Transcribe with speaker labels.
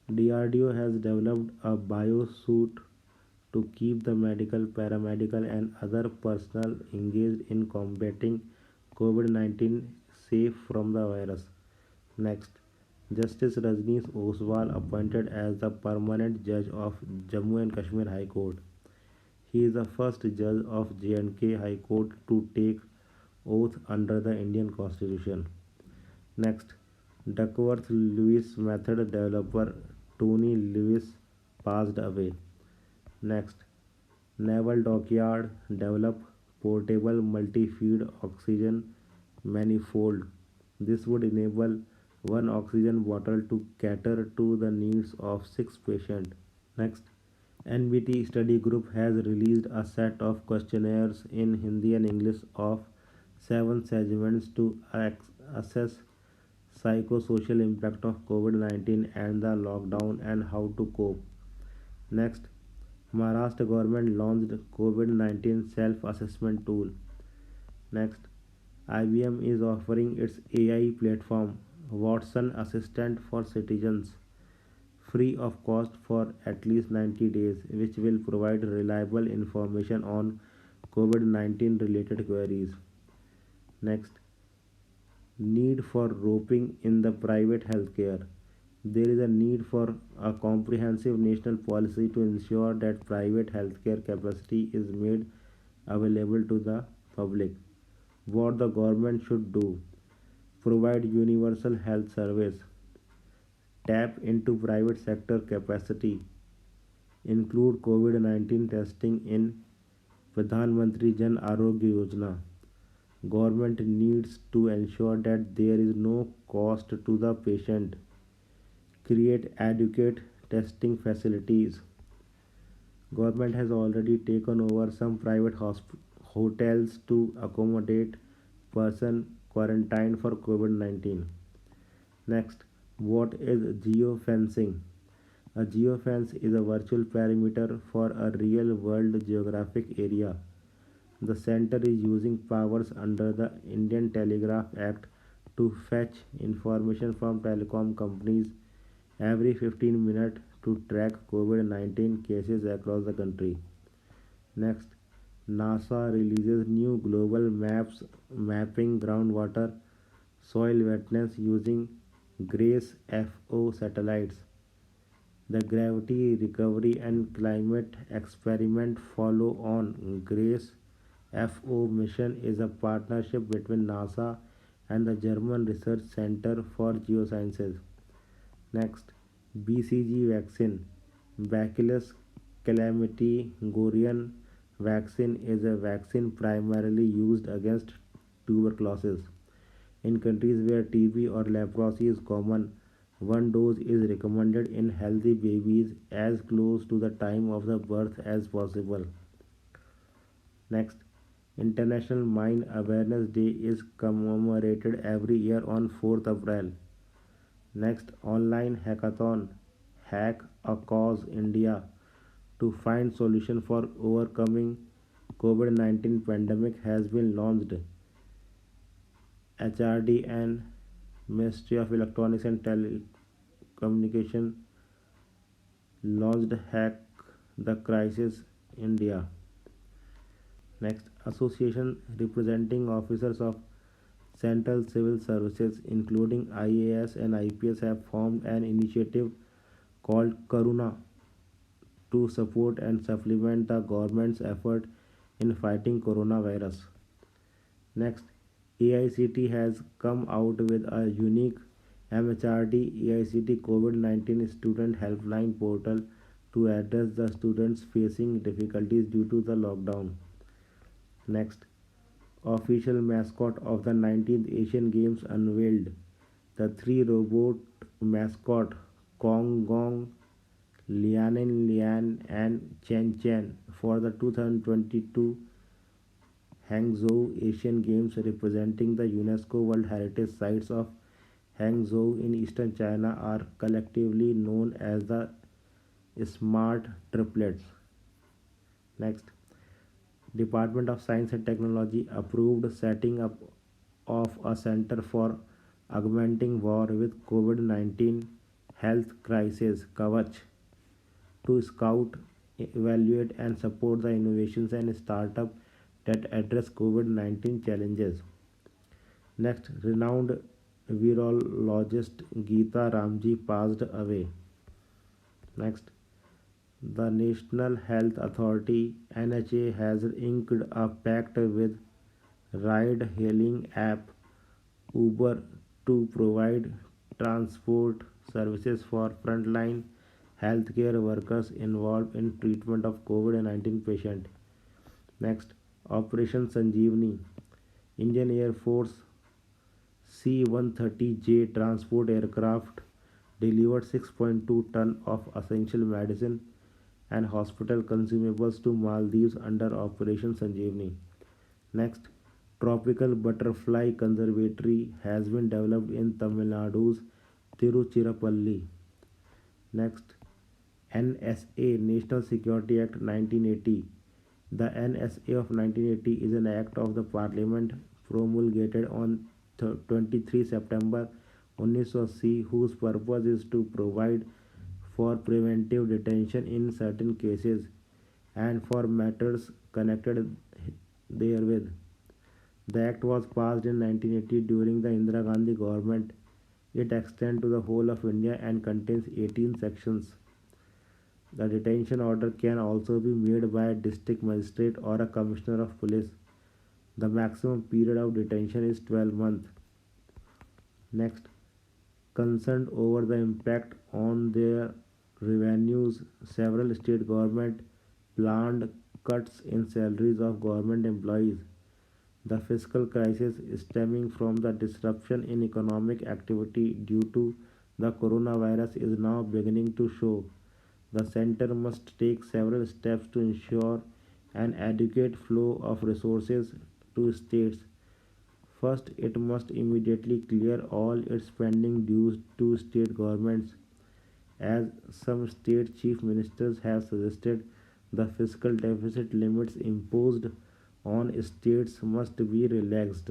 Speaker 1: DRDO has developed a biosuit to keep the medical, paramedical, and other personnel engaged in combating COVID 19 safe from the virus. Next, Justice Rajneesh Oswal appointed as the permanent judge of Jammu and Kashmir High Court. He is the first judge of J&K High Court to take oath under the Indian Constitution. Next, Duckworth Lewis method developer Tony Lewis passed away. Next, Naval Dockyard develop portable multi-feed oxygen manifold. This would enable one oxygen bottle to cater to the needs of six patients. Next, NBT study group has released a set of questionnaires in Hindi and English of seven segments to assess psychosocial impact of COVID-19 and the lockdown and how to cope. Next, Maharashtra government launched COVID-19 self-assessment tool. Next, IBM is offering its AI platform Watson Assistant for citizens free of cost for at least 90 days, which will provide reliable information on COVID 19 related queries. Next, need for roping in the private healthcare. There is a need for a comprehensive national policy to ensure that private healthcare capacity is made available to the public. What the government should do: provide universal health service, tap into private sector capacity, include COVID 19 testing in Pradhan Mantri Jan Arogya Yojana. Government needs to ensure that there is no cost to the patient, create adequate testing facilities. Government has already taken over some private hotels to accommodate person quarantined for COVID-19. Next, what is geofencing? A geofence is a virtual perimeter for a real world geographic area. The center is using powers under the Indian Telegraph Act to fetch information from telecom companies every 15 minutes to track COVID 19 cases across the country. Next, NASA releases new global maps mapping groundwater soil wetness using GRACE FO satellites. The Gravity Recovery and Climate Experiment follow on GRACE FO mission is a partnership between NASA and the German Research Center for Geosciences. Next, BCG vaccine. Bacillus calamity Gorion vaccine is a vaccine primarily used against tuberculosis. In countries where TB or leprosy is common, one dose is recommended in healthy babies as close to the time of the birth as possible. Next, International Mine Awareness Day is commemorated every year on 4th April. Next, online hackathon Hack a Cause India to find solution for overcoming COVID-19 pandemic has been launched. HRD and Ministry of Electronics and Telecommunication launched Hack the Crisis India. Next, association representing officers of Central Civil Services, including IAS and IPS, have formed an initiative called Karuna to support and supplement the government's effort in fighting coronavirus. Next, AICT has come out with a unique MHRD AICT COVID 19 student helpline portal to address the students facing difficulties due to the lockdown. Next, official mascot of the 19th Asian Games unveiled. The three robot mascot Kong Gong, Lianin Lian, and Chen Chen for the 2022 Hangzhou Asian Games representing the UNESCO World Heritage Sites of Hangzhou in eastern China are collectively known as the Smart Triplets. Next, Department of Science and Technology approved setting up of a center for augmenting war with COVID-19 Health Crisis Kavach to scout, evaluate, and support the innovations and startups that address COVID-19 challenges. Next, renowned virologist Geeta Ramji passed away. Next, the National Health Authority (NHA) has inked a pact with ride-hailing app Uber to provide transport services for frontline healthcare workers involved in treatment of COVID-19 patients. Next, Operation Sanjeevani. Indian Air Force C-130J transport aircraft delivered 6.2 ton of essential medicine and hospital consumables to Maldives under Operation Sanjeevani. Next, tropical butterfly conservatory has been developed in Tamil Nadu's Tiruchirappalli. Next, NSA National Security Act 1980. The NSA of 1980 is an act of the Parliament promulgated on 23 September 1980 whose purpose is to provide for preventive detention in certain cases and for matters connected therewith. The act was passed in 1980 during the Indira Gandhi government. It extends to the whole of India and contains 18 sections. The detention order can also be made by a district magistrate or a commissioner of police. The maximum period of detention is 12 months. Next, concerned over the impact on their revenues, several state governments planned cuts in salaries of government employees. The fiscal crisis stemming from the disruption in economic activity due to the coronavirus is now beginning to show. The center must take several steps to ensure an adequate flow of resources to states. First, it must immediately clear all its pending dues to state governments. As some state chief ministers have suggested, the fiscal deficit limits imposed on states must be relaxed.